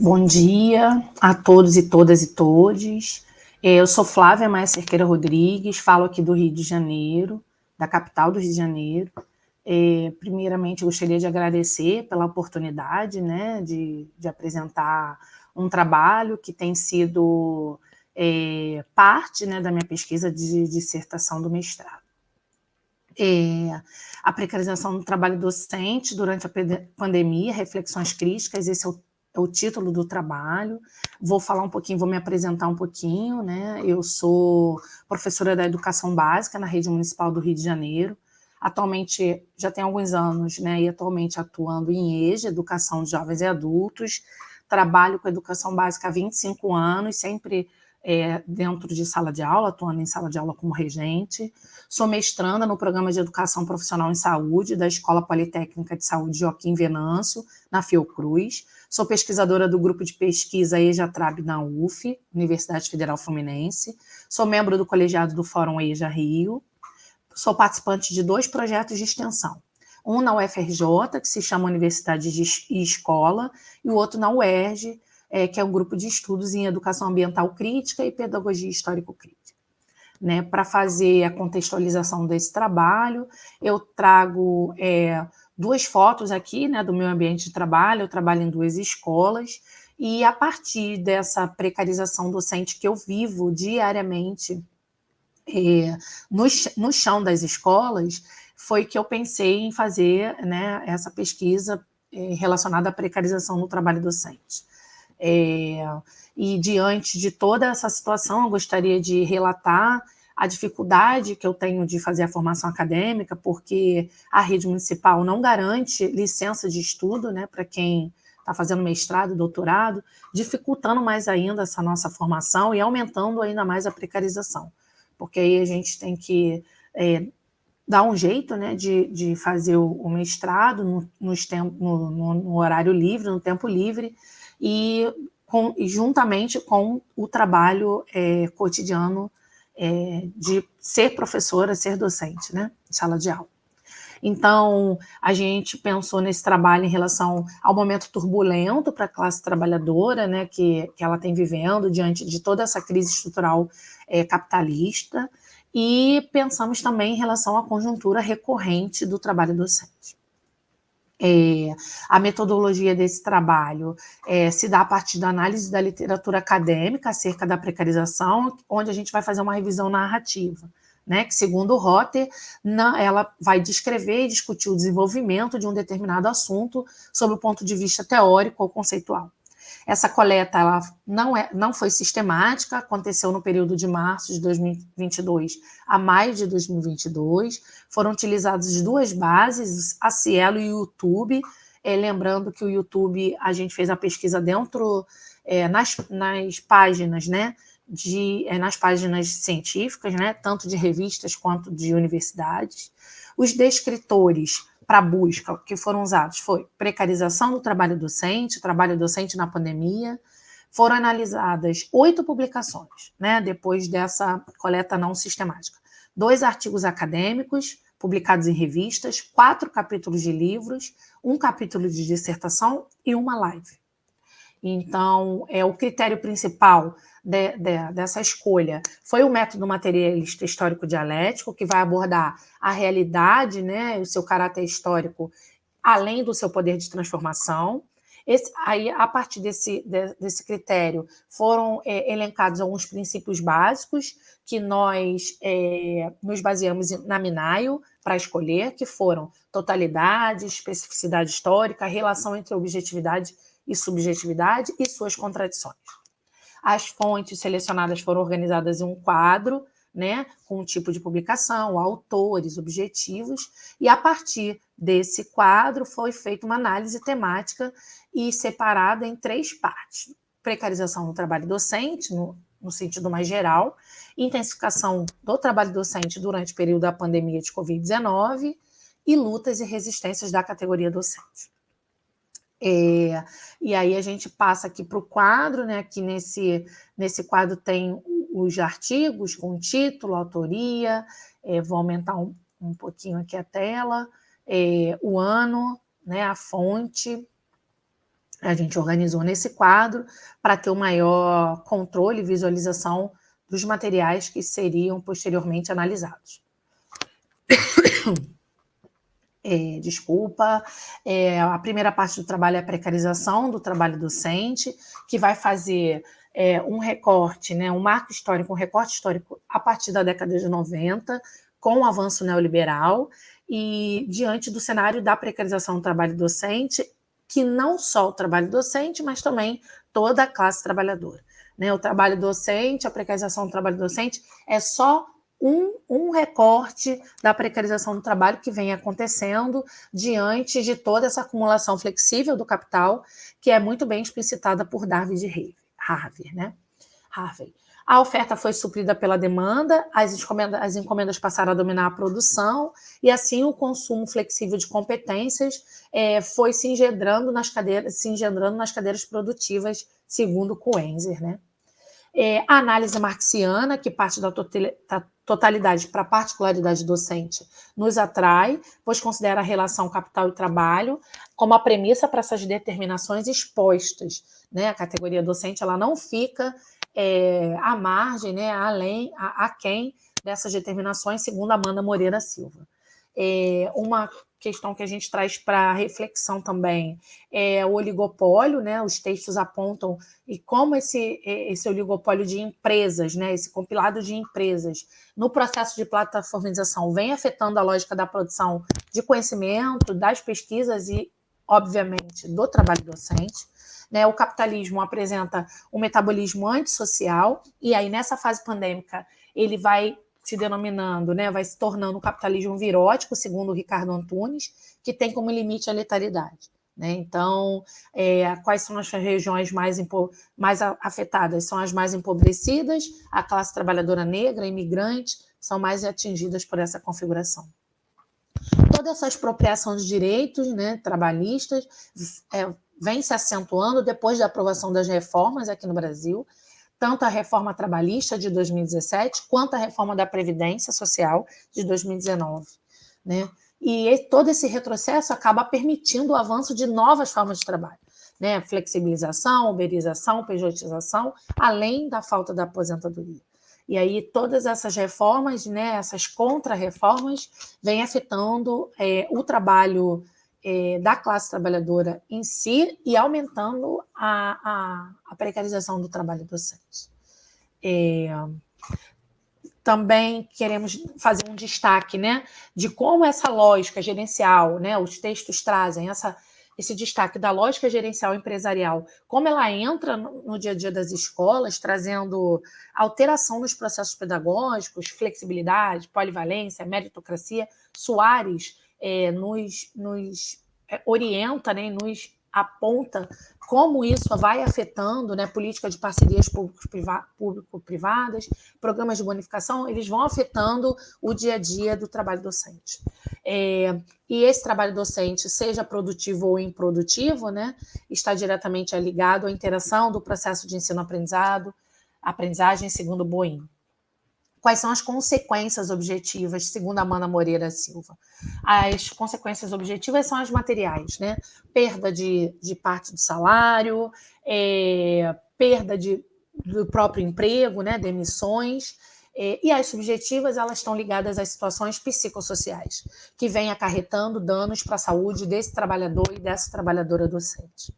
Bom dia a todos e todas e todes. Eu sou Flávia Maia Cerqueira Rodrigues, falo aqui do Rio de Janeiro, da capital do Rio de Janeiro. Primeiramente, eu gostaria de agradecer pela oportunidade, né, de apresentar um trabalho que tem sido parte, né, da minha pesquisa de dissertação do mestrado. A precarização do trabalho docente durante a pandemia, reflexões críticas, esse é o título do trabalho. Vou falar um pouquinho, vou me apresentar um pouquinho, né? Eu sou professora da educação básica na rede municipal do Rio de Janeiro. Atualmente, já tem alguns anos, né? E atualmente atuando em EJA, Educação de Jovens e Adultos. Trabalho com educação básica há 25 anos, sempre dentro de sala de aula, atuando em sala de aula como regente. Sou mestranda no Programa de Educação Profissional em Saúde da Escola Politécnica de Saúde Joaquim Venâncio, na Fiocruz. Sou pesquisadora do grupo de pesquisa EJA-TRAB na UF, Universidade Federal Fluminense. Sou membro do colegiado do Fórum EJA Rio. Sou participante de 2 projetos de extensão. Um na UFRJ, que se chama Universidade e Escola, e o outro na UERJ, que é um grupo de estudos em educação ambiental crítica e pedagogia histórico-crítica. Né, para fazer a contextualização desse trabalho, eu trago 2 fotos aqui, né, do meu ambiente de trabalho. Eu trabalho em 2 escolas, e a partir dessa precarização docente que eu vivo diariamente no chão das escolas, foi que eu pensei em fazer, né, essa pesquisa relacionada à precarização no trabalho docente. E diante de toda essa situação, eu gostaria de relatar a dificuldade que eu tenho de fazer a formação acadêmica, porque a rede municipal não garante licença de estudo, né, para quem está fazendo mestrado, doutorado, dificultando mais ainda essa nossa formação e aumentando ainda mais a precarização, porque aí a gente tem que dar um jeito, né, de fazer o mestrado no horário livre, no tempo livre, e juntamente com o trabalho cotidiano de ser professora, ser docente, né, em sala de aula. Então, a gente pensou nesse trabalho em relação ao momento turbulento para a classe trabalhadora, né, que ela tem vivendo diante de toda essa crise estrutural capitalista, e pensamos também em relação à conjuntura recorrente do trabalho docente. A metodologia desse trabalho se dá a partir da análise da literatura acadêmica acerca da precarização, onde a gente vai fazer uma revisão narrativa, né, que, segundo o Rotter, ela vai descrever e discutir o desenvolvimento de um determinado assunto sob o ponto de vista teórico ou conceitual. Essa coleta ela não foi sistemática, aconteceu no período de março de 2022 a maio de 2022. Foram utilizadas 2 bases, a Cielo e o YouTube. Lembrando que o YouTube, a gente fez a pesquisa dentro, nas páginas, né, nas páginas científicas, né, tanto de revistas quanto de universidades. Os descritores para busca que foram usados foi precarização do trabalho docente na pandemia. Foram analisadas 8 publicações, né, depois dessa coleta não sistemática. 2 artigos acadêmicos publicados em revistas, 4 capítulos de livros, 1 capítulo de dissertação e uma live. Então, o critério principal dessa escolha foi o método materialista histórico-dialético, que vai abordar a realidade, né, o seu caráter histórico, além do seu poder de transformação. Aí, a partir desse critério, foram elencados alguns princípios básicos que nós nos baseamos na Minayo para escolher, que foram totalidade, especificidade histórica, relação entre objetividade e subjetividade e suas contradições. As fontes selecionadas foram organizadas em um quadro, né, com um tipo de publicação, autores, objetivos, e a partir desse quadro foi feita uma análise temática e separada em 3 partes: precarização no trabalho docente, no sentido mais geral, intensificação do trabalho docente durante o período da pandemia de Covid-19 e lutas e resistências da categoria docente. E aí a gente passa aqui para o quadro, né? Aqui nesse quadro tem os artigos com título, autoria, vou aumentar um pouquinho aqui a tela, o ano, né, a fonte, A gente organizou nesse quadro para ter o maior controle e visualização dos materiais que seriam posteriormente analisados. A primeira parte do trabalho é a precarização do trabalho docente, que vai fazer um recorte, né, um marco histórico, um recorte histórico a partir da década de 90, com o avanço neoliberal, e diante do cenário da precarização do trabalho docente, que não só o trabalho docente, mas também toda a classe trabalhadora. Né? O trabalho docente, a precarização do trabalho docente é só um recorte da precarização do trabalho que vem acontecendo diante de toda essa acumulação flexível do capital, que é muito bem explicitada por Harvey, né? Harvey. A oferta foi suprida pela demanda, as encomendas passaram a dominar a produção, e assim o consumo flexível de competências foi se engendrando nas cadeiras produtivas, segundo Coenzer, né? A análise marxiana, que parte da totalidade para a particularidade docente, nos atrai, pois considera a relação capital e trabalho como a premissa para essas determinações expostas. Né? A categoria docente ela não fica à margem, né, aquém dessas determinações, segundo Amanda Moreira Silva. Uma questão que a gente traz para reflexão também é o oligopólio, né? Os textos apontam e como esse oligopólio de empresas, né? Esse compilado de empresas no processo de plataformização vem afetando a lógica da produção de conhecimento, das pesquisas e, obviamente, do trabalho docente. Né? O capitalismo apresenta um metabolismo antissocial e aí nessa fase pandêmica ele vai se denominando, né, vai se tornando um capitalismo virótico, segundo o Ricardo Antunes, que tem como limite a letalidade. Né? Então, quais são as regiões mais afetadas? São as mais empobrecidas, a classe trabalhadora negra, imigrante, são mais atingidas por essa configuração. Toda essa expropriação de direitos, né, trabalhistas vem se acentuando depois da aprovação das reformas aqui no Brasil, tanto a reforma trabalhista de 2017, quanto a reforma da Previdência Social de 2019. Né? E todo esse retrocesso acaba permitindo o avanço de novas formas de trabalho. Né? Flexibilização, uberização, pejotização, além da falta da aposentadoria. E aí todas essas reformas, né, essas contra-reformas, vêm afetando o trabalho da classe trabalhadora em si e aumentando a precarização do trabalho docente. Também queremos fazer um destaque, né, de como essa lógica gerencial, né, os textos trazem esse destaque da lógica gerencial empresarial, como ela entra no dia a dia das escolas, trazendo alteração nos processos pedagógicos, flexibilidade, polivalência, meritocracia. Soares nos orienta, né, nos aponta como isso vai afetando, né, política de parcerias público-privadas, programas de bonificação, eles vão afetando o dia a dia do trabalho docente. E esse trabalho docente, seja produtivo ou improdutivo, né, está diretamente ligado à interação do processo de ensino-aprendizagem, segundo Boim. Quais são as consequências objetivas, segundo Amanda Moreira Silva? As consequências objetivas são as materiais, né? Perda de parte do salário, perda do próprio emprego, né? Demissões. E as subjetivas, elas estão ligadas às situações psicossociais, que vêm acarretando danos para a saúde desse trabalhador e dessa trabalhadora docente.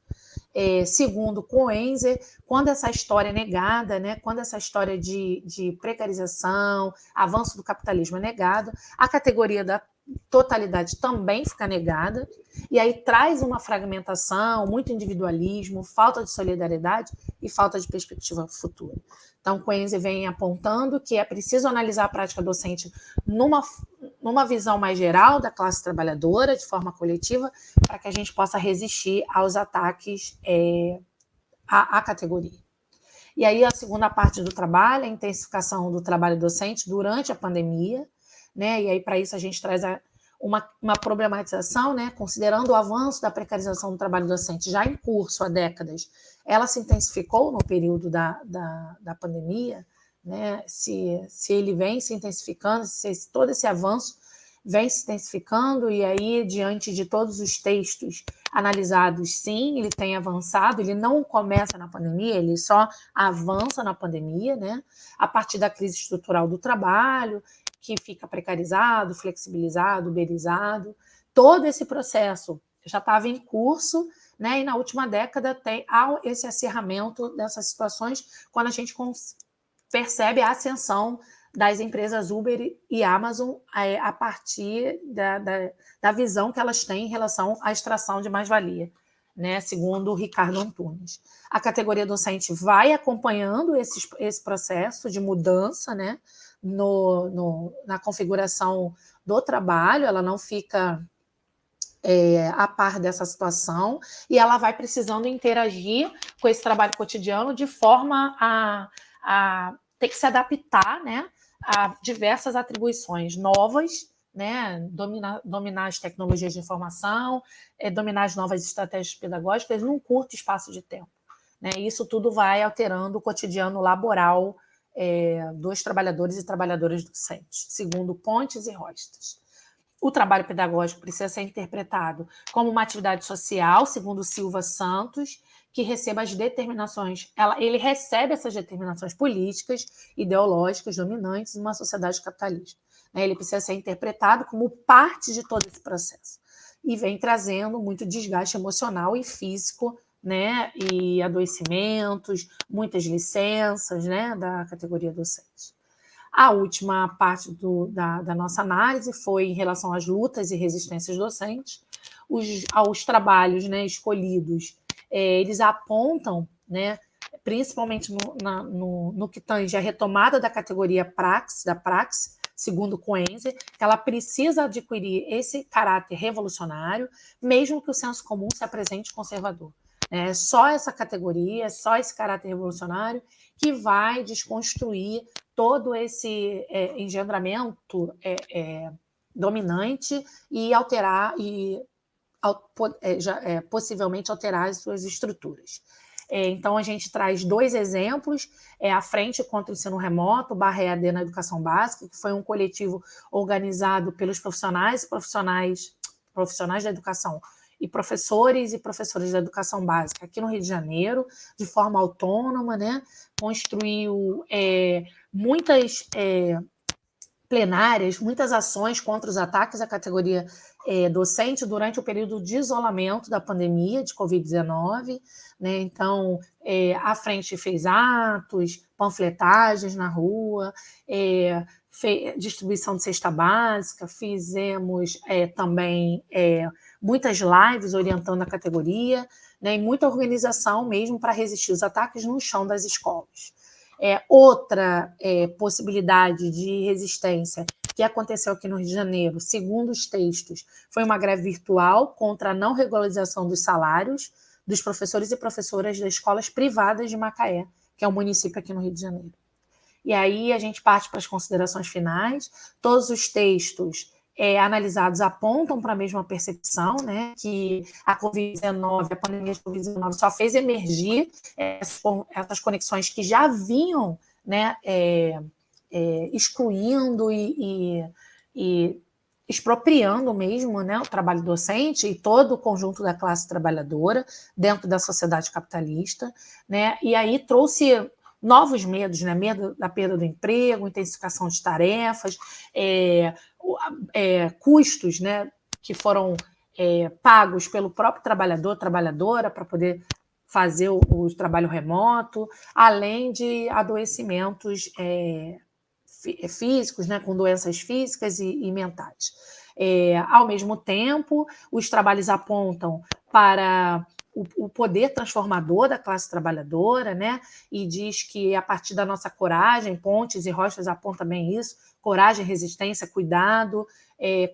Segundo Coenzer, quando essa história é negada, né, quando essa história de precarização, avanço do capitalismo é negado, a categoria da totalidade também fica negada, e aí traz uma fragmentação, muito individualismo, falta de solidariedade e falta de perspectiva futura. Então, Coenzer vem apontando que é preciso analisar a prática docente numa visão mais geral da classe trabalhadora, de forma coletiva, para que a gente possa resistir aos ataques à categoria. E aí a segunda parte do trabalho, a intensificação do trabalho docente durante a pandemia, né? E aí para isso a gente traz uma problematização, né? Considerando o avanço da precarização do trabalho docente já em curso há décadas, ela se intensificou no período da pandemia, né? Se ele vem se intensificando, se todo esse avanço vem se intensificando, e aí, diante de todos os textos analisados, sim, ele tem avançado, ele não começa na pandemia, ele só avança na pandemia, né? A partir da crise estrutural do trabalho, que fica precarizado, flexibilizado, uberizado. Todo esse processo já estava em curso, né? E na última década tem esse acirramento dessas situações, quando a gente percebe a ascensão das empresas Uber e Amazon a partir da visão que elas têm em relação à extração de mais-valia, né? Segundo o Ricardo Antunes. A categoria docente vai acompanhando esse processo de mudança, né? Na configuração do trabalho, ela não fica a par dessa situação, e ela vai precisando interagir com esse trabalho cotidiano de forma a ter que se adaptar, né, a diversas atribuições novas, né, dominar as tecnologias de informação, dominar as novas estratégias pedagógicas num curto espaço de tempo. Né? Isso tudo vai alterando o cotidiano laboral dos trabalhadores e trabalhadoras docentes, segundo Pontes e Rostas. O trabalho pedagógico precisa ser interpretado como uma atividade social, segundo Silva Santos, que receba as determinações, ele recebe essas determinações políticas, ideológicas, dominantes em uma sociedade capitalista. Ele precisa ser interpretado como parte de todo esse processo. E vem trazendo muito desgaste emocional e físico, né, e adoecimentos, muitas licenças, né, da categoria docente. A última parte da nossa análise foi em relação às lutas e resistências docentes. Aos trabalhos, né, escolhidos, eles apontam, né, principalmente no que tange a retomada da categoria da praxe, segundo Coenzer, que ela precisa adquirir esse caráter revolucionário, mesmo que o senso comum se apresente conservador. É só essa categoria, só esse caráter revolucionário que vai desconstruir todo esse engendramento dominante e alterar possivelmente alterar as suas estruturas. Então, a gente traz 2 exemplos, a Frente contra o Ensino Remoto, /EAD na Educação Básica, que foi um coletivo organizado pelos profissionais da educação e professores e professoras da educação básica aqui no Rio de Janeiro, de forma autônoma, né? Construiu muitas plenárias, muitas ações contra os ataques à categoria docente durante o período de isolamento da pandemia de Covid-19. Né? Então, a Frente fez atos, panfletagens na rua, distribuição de cesta básica, fizemos também muitas lives orientando a categoria, né? E muita organização mesmo para resistir os ataques no chão das escolas. Outra possibilidade de resistência que aconteceu aqui no Rio de Janeiro, segundo os textos, foi uma greve virtual contra a não regularização dos salários dos professores e professoras das escolas privadas de Macaé, que é um município aqui no Rio de Janeiro. E aí a gente parte para as considerações finais. Todos os textos analisados apontam para a mesma percepção, né, que a Covid-19, a pandemia de Covid-19 só fez emergir essas conexões que já vinham, né, excluindo e expropriando mesmo, né, o trabalho docente e todo o conjunto da classe trabalhadora dentro da sociedade capitalista, né, e aí trouxe novos medos, né, medo da perda do emprego, intensificação de tarefas, custos, né, que foram pagos pelo próprio trabalhador, trabalhadora, para poder fazer o trabalho remoto, além de adoecimentos físicos, né, com doenças físicas e mentais. Ao mesmo tempo, os trabalhos apontam para o poder transformador da classe trabalhadora, né? E diz que a partir da nossa coragem, Pontes e Rostas apontam também isso, coragem, resistência, cuidado,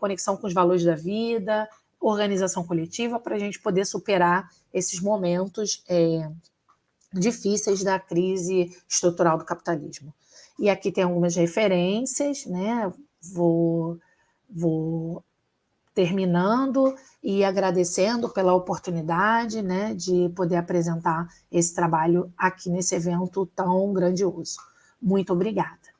conexão com os valores da vida, organização coletiva, para a gente poder superar esses momentos difíceis da crise estrutural do capitalismo. E aqui tem algumas referências, né? Vou terminando e agradecendo pela oportunidade, né, de poder apresentar esse trabalho aqui nesse evento tão grandioso. Muito obrigada.